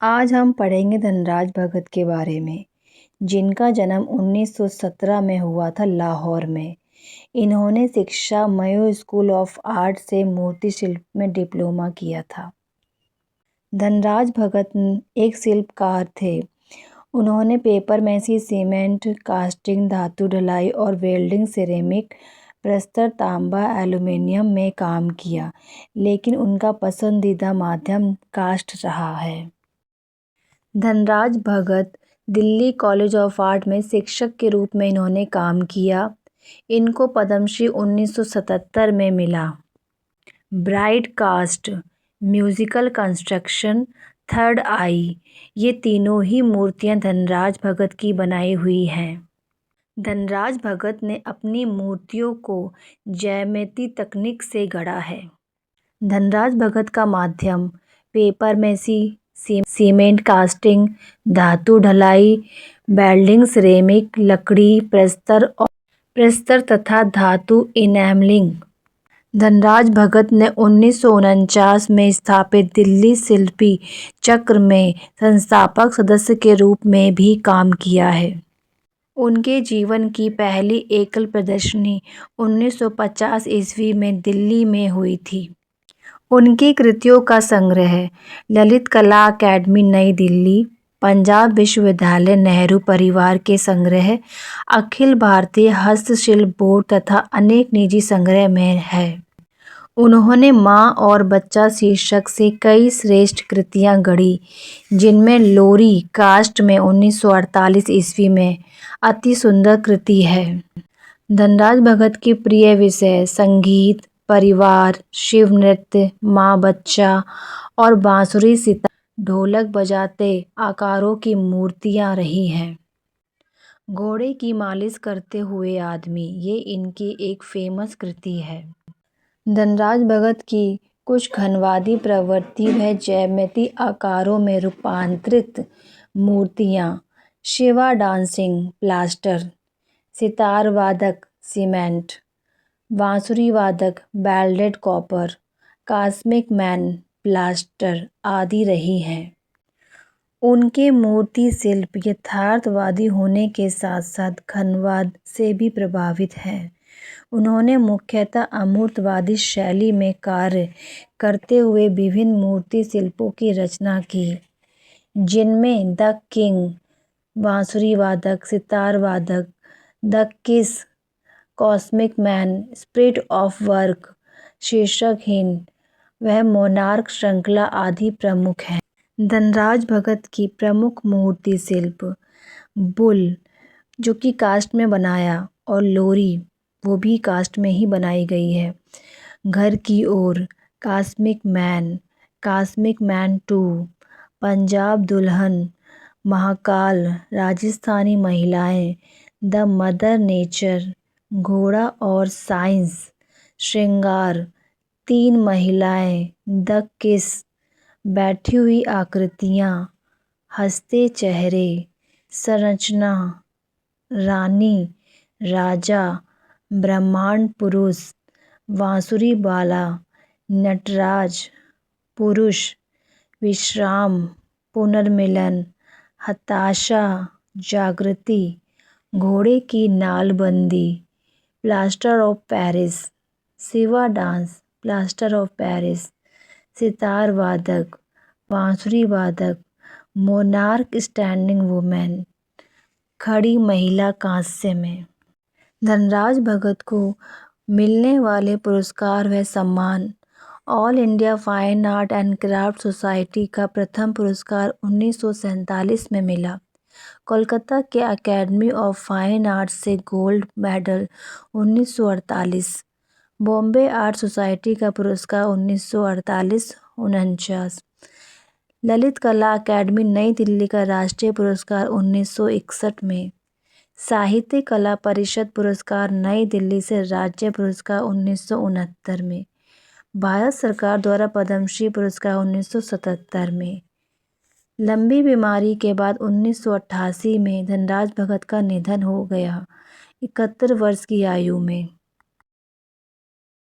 आज हम पढ़ेंगे धनराज भगत के बारे में, जिनका जन्म 1917 में हुआ था लाहौर में। इन्होंने शिक्षा मयो स्कूल ऑफ आर्ट से मूर्ति शिल्प में डिप्लोमा किया था। धनराज भगत एक शिल्पकार थे। उन्होंने पेपर मैसी, सीमेंट, कास्टिंग, धातु ढलाई और वेल्डिंग, सिरेमिक, प्रस्तर, तांबा, एल्युमिनियम में काम किया, लेकिन उनका पसंदीदा माध्यम कास्ट रहा है। धनराज भगत दिल्ली कॉलेज ऑफ आर्ट में शिक्षक के रूप में इन्होंने काम किया। इनको पद्मश्री 1977 में मिला। Bright cast, musical construction, third eye, ये तीनों ही मूर्तियां धनराज भगत की बनाई हुई हैं। धनराज भगत ने अपनी मूर्तियों को ज्यामिति तकनीक से गढ़ा है। धनराज भगत का माध्यम पेपर मैसी, सीमेंट, कास्टिंग, धातु ढलाई, वेल्डिंग, सिरेमिक, लकड़ी, प्रस्तर तथा धातु इनेमलिंग। धनराज भगत ने 1949 में स्थापित दिल्ली शिल्पी चक्र में संस्थापक सदस्य के रूप में भी काम किया है। उनके जीवन की पहली एकल प्रदर्शनी 1950 ईस्वी में दिल्ली में हुई थी। उनकी कृतियों का संग्रह ललित कला अकेडमी नई दिल्ली, पंजाब विश्वविद्यालय नेहरू परिवार के संग्रह, अखिल भारतीय हस्तशिल्प बोर्ड तथा अनेक निजी संग्रह में है। उन्होंने माँ और बच्चा शीर्षक से कई श्रेष्ठ कृतियां गढ़ी, जिनमें लोरी कास्ट में 1948 ईस्वी में अति सुंदर कृति है। धनराज भगत की प्रिय विषय संगीत, परिवार, शिव नृत्य, माँ बच्चा और बांसुरी, सितार, ढोलक बजाते आकारों की मूर्तियां रही हैं। घोड़े की मालिश करते हुए आदमी, ये इनकी एक फेमस कृति है। धनराज भगत की कुछ घनवादी प्रवृत्ति व ज्यामिति आकारों में रूपांतरित मूर्तियां, शिवा डांसिंग प्लास्टर, सितार वादक सीमेंट, बांसुरी वादक welded copper, cosmic man plaster आदि रही हैं। उनके मूर्ति शिल्प यथार्थवादी होने के साथ साथ घनवाद से भी प्रभावित हैं। उन्होंने मुख्यतः अमूर्तवादी शैली में कार्य करते हुए विभिन्न मूर्ति शिल्पों की रचना की, जिनमें द किंग, बांसुरी वादक, सितार वादक, the kiss, cosmic man, spirit of work, शीर्षकहीन वह मोनार्क श्रृंखला आदि प्रमुख हैं। धनराज भगत की प्रमुख मूर्ति शिल्प बुल, जो कि कास्ट में बनाया, और लोरी, वो भी कास्ट में ही बनाई गई है। घर की ओर, कॉस्मिक मैन 2, पंजाब दुल्हन, महाकाल, राजस्थानी महिलाएं, द मदर नेचर, घोड़ा और साइंस, श्रृंगार, 3 महिलाएं, द किस, बैठी हुई आकृतियां, हंसते चेहरे, संरचना, रानी, राजा, ब्रह्मांड पुरुष, बांसुरी बाला, नटराज, पुरुष, विश्राम, पुनर्मिलन, हताशा, जागृति, घोड़े की नालबंदी, plaster of Paris, Shiva dance, plaster of Paris, sitar वादक, बांसुरी वादक, मोनार्क स्टैंडिंग वुमेन, खड़ी महिला कांस्य में। धनराज भगत को मिलने वाले पुरस्कार व सम्मान all India fine art and craft society का प्रथम पुरस्कार 1947 में मिला। कोलकाता के अकेडमी ऑफ फाइन आर्ट्स से gold medal 1948, Bombay art society का पुरस्कार 1948-49, ललित कला अकेडमी नई दिल्ली का राष्ट्रीय पुरस्कार 1961 में, साहित्य कला परिषद पुरस्कार नई दिल्ली से राज्य पुरस्कार 1969 में, भारत सरकार द्वारा पद्मश्री पुरस्कार 1977 में। लंबी बीमारी के बाद 1988 में धनराज भगत का निधन हो गया, 71 वर्ष की आयु में।